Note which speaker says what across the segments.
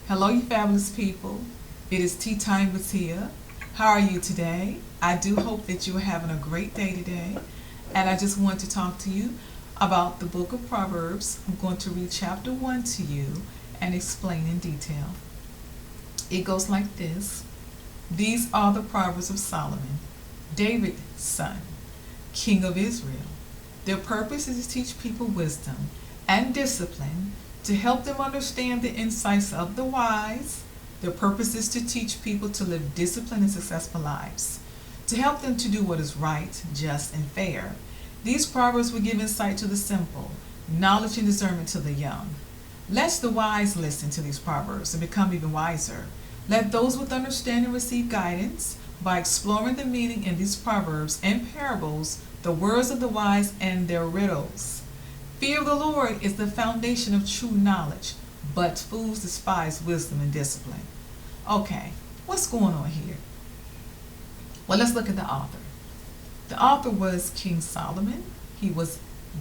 Speaker 1: Hello, you fabulous people. It is tea time with Tia. How are you today? I do hope that you are having a great day today. And I just want to talk to you about the book of Proverbs. I'm going to read chapter 1 to you and explain in detail. It goes like this. These are the Proverbs of Solomon, David's son, king of Israel. Their purpose is to teach people wisdom and discipline, to help them understand the insights of the wise. Their purpose is to teach people to live disciplined and successful lives, to help them to do what is right, just, and fair. These proverbs will give insight to the simple, knowledge and discernment to the young. Let the wise listen to these proverbs and become even wiser. Let those with understanding receive guidance by exploring the meaning in these proverbs and parables, the words of the wise and their riddles. Fear of the Lord is the foundation of true knowledge, but fools despise wisdom and discipline. Okay, what's going on here? Well, let's look at the author. The author was King Solomon. He was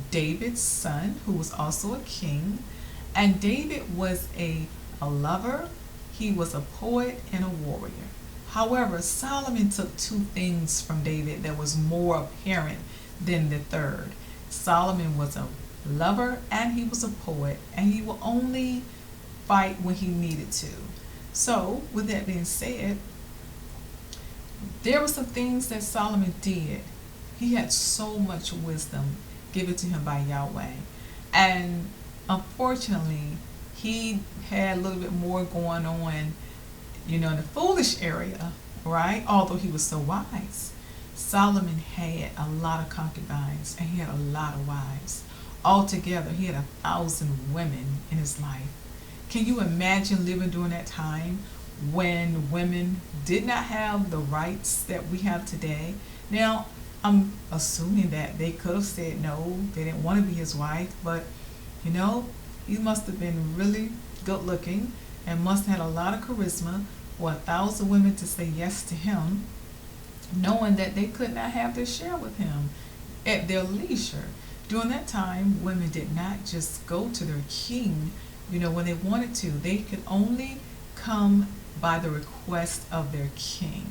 Speaker 1: David's son, who was also a king. And David was a lover, he was a poet, and a warrior. However, Solomon took two things from David that was more apparent than the third. Solomon was a lover and he was a poet, and he will only fight when he needed to. So, with that being said, there were some things that Solomon did. He had so much wisdom given to him by Yahweh. And unfortunately, he had a little bit more going on, in the foolish area, right? Although he was so wise. Solomon had a lot of concubines and he had a lot of wives. Altogether, he had 1,000 women in his life. Can you imagine living during that time when women did not have the rights that we have today? Now, I'm assuming that they could have said no, they didn't want to be his wife, but he must have been really good looking and must have had a lot of charisma for 1,000 women to say yes to him, knowing that they could not have their share with him at their leisure. During that time, women did not just go to their king, when they wanted to. They could only come by the request of their king,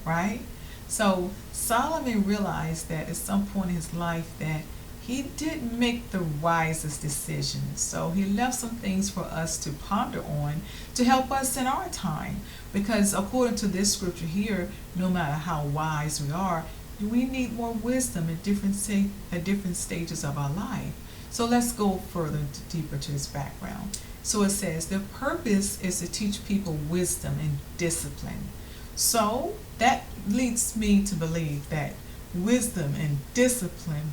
Speaker 1: right? So Solomon realized that at some point in his life that he didn't make the wisest decisions. So he left some things for us to ponder on to help us in our time. Because according to this scripture here, no matter how wise we are, we need more wisdom at different stages of our life. So let's go further deeper to this background. So it says, their purpose is to teach people wisdom and discipline. So that leads me to believe that wisdom and discipline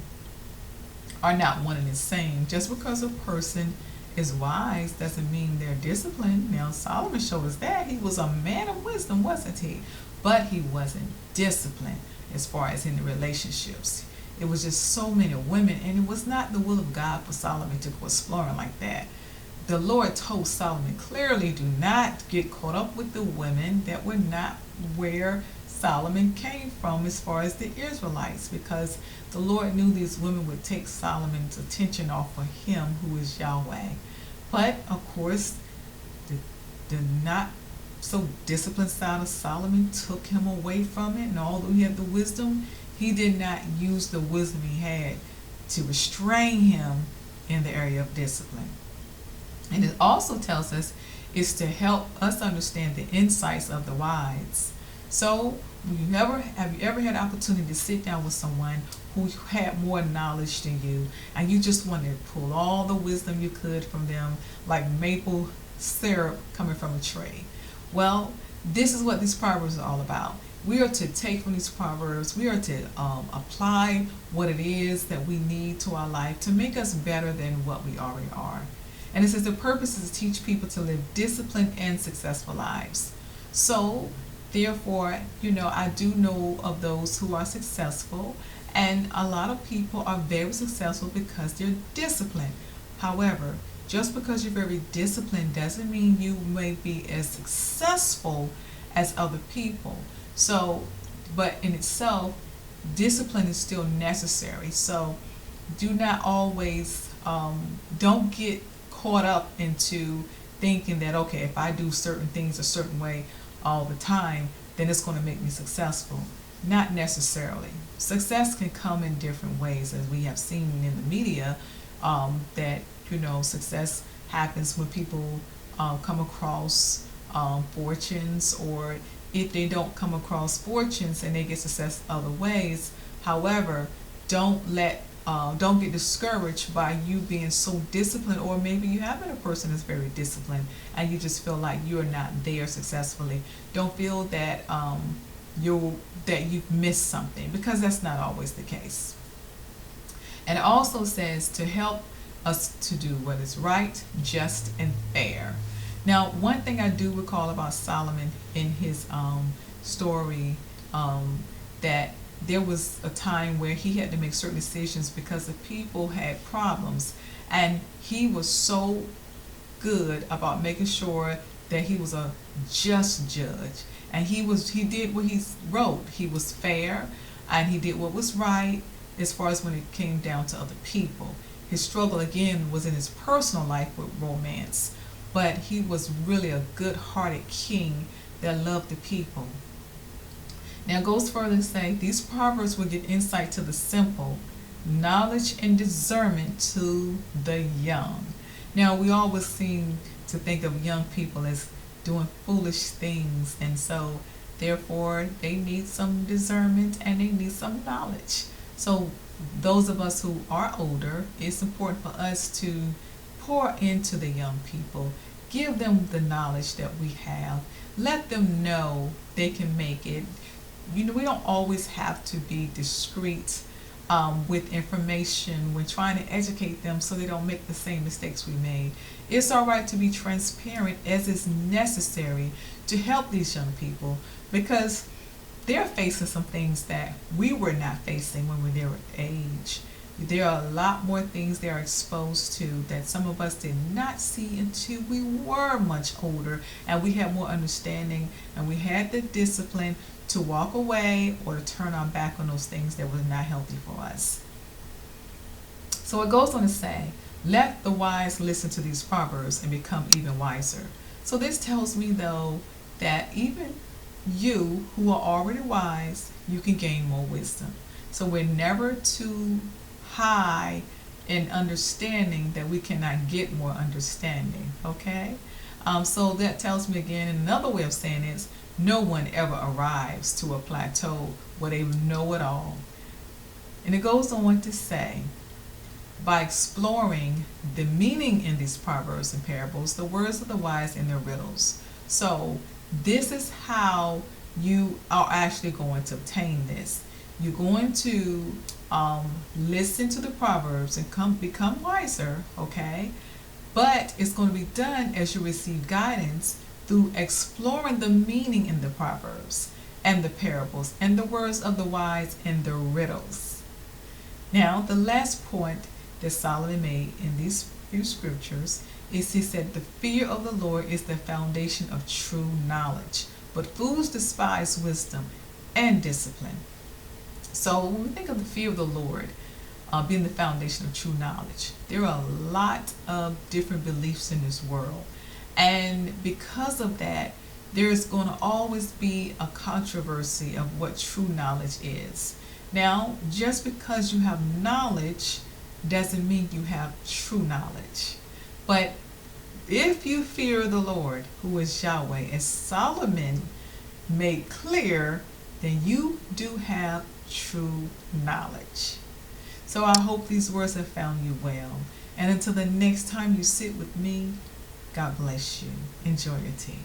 Speaker 1: are not one and the same. Just because a person is wise doesn't mean they're disciplined. Now, Solomon showed us that. He was a man of wisdom, wasn't he? But he wasn't disciplined as far as in the relationships. It was just so many women, and it was not the will of God for Solomon to go exploring like that. The Lord told Solomon clearly, do not get caught up with the women that were not where Solomon came from as far as the Israelites, because the Lord knew these women would take Solomon's attention off of him, who is Yahweh. But, of course, the not so disciplined side of Solomon took him away from it, and although he had the wisdom, he did not use the wisdom he had to restrain him in the area of discipline. And it also tells us is to help us understand the insights of the wise. So, have you ever had the opportunity to sit down with someone who had more knowledge than you, and you just wanted to pull all the wisdom you could from them, like maple syrup coming from a tree? Well, this is what these proverbs are all about. We are to take from these proverbs, we are to apply what it is that we need to our life to make us better than what we already are. And it says the purpose is to teach people to live disciplined and successful lives. So, therefore, I do know of those who are successful, and a lot of people are very successful because they're disciplined. However, just because you're very disciplined doesn't mean you may be as successful as other people. So, but in itself, discipline is still necessary. So, do not always, don't get caught up into thinking that, okay, if I do certain things a certain way all the time, then it's going to make me successful. Not necessarily. Success can come in different ways, as we have seen in the media, that, success happens when people come across fortunes, or if they don't come across fortunes and they get success other ways. However, don't get discouraged by you being so disciplined, or maybe you have been a person that's very disciplined and you just feel like you're not there successfully. Don't feel that you've missed something, because that's not always the case. And it also says to help us to do what is right, just, and fair. Now, one thing I do recall about Solomon in his story, that there was a time where he had to make certain decisions because the people had problems, and he was so good about making sure that he was a just judge, and he did what he wrote. He was fair, and he did what was right as far as when it came down to other people. His struggle again was in his personal life with romance, but he was really a good-hearted king that loved the people. Now it goes further to say, these proverbs will give insight to the simple, knowledge and discernment to the young. Now we always seem to think of young people as doing foolish things, and so therefore they need some discernment and they need some knowledge. So those of us who are older, it's important for us to pour into the young people, give them the knowledge that we have, let them know they can make it. We don't always have to be discreet with information when trying to educate them so they don't make the same mistakes we made. It's all right to be transparent as is necessary to help these young people, because they're facing some things that we were not facing when we were their age. There are a lot more things they are exposed to that some of us did not see until we were much older, and we had more understanding, and we had the discipline to walk away or to turn our back on those things that were not healthy for us. So it goes on to say, let the wise listen to these proverbs and become even wiser. So this tells me, though, that even you who are already wise, you can gain more wisdom. So we're never too high in understanding that we cannot get more understanding, okay? So that tells me again, another way of saying is, no one ever arrives to a plateau where they know it all. And it goes on to say, by exploring the meaning in these proverbs and parables, the words of the wise and their riddles. So this is how you are actually going to obtain this. You're going to listen to the proverbs and become wiser, okay? But it's going to be done as you receive guidance through exploring the meaning in the proverbs and the parables and the words of the wise and the riddles. Now, the last point that Solomon made in these few scriptures is he said, the fear of the Lord is the foundation of true knowledge, but fools despise wisdom and discipline. So when we think of the fear of the Lord being the foundation of true knowledge, there are a lot of different beliefs in this world. And because of that, there's going to always be a controversy of what true knowledge is. Now, just because you have knowledge doesn't mean you have true knowledge. But if you fear the Lord, who is Yahweh, as Solomon made clear, then you do have true knowledge. So I hope these words have found you well. And until the next time you sit with me, God bless you. Enjoy your tea.